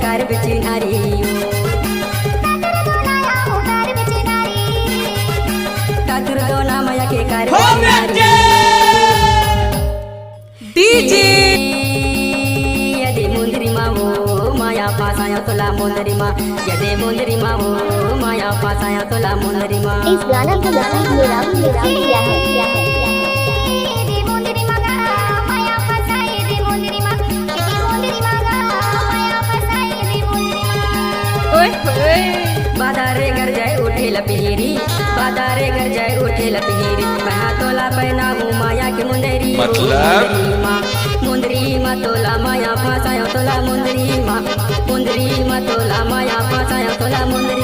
कार बेची नारी कातुर दोना माया के कार डीजे यदि मुंदरी मावो माया पासाया तोला मुंदरी मा यदि मुंदरी मावो माया पासाया तोला मुंदरी मा इस गाना का मतलब मेरा क्या है ओए होए बादारे घर जाए उठे लपीरी बादारे घर जाए उठे लपीरी मैं तोला पहना हूँ माया की मुंदरी मुंदरी माँ तोला माया फांसाया तोला मुंदरी माँ तोला माया फांसाया तोला मुंदरी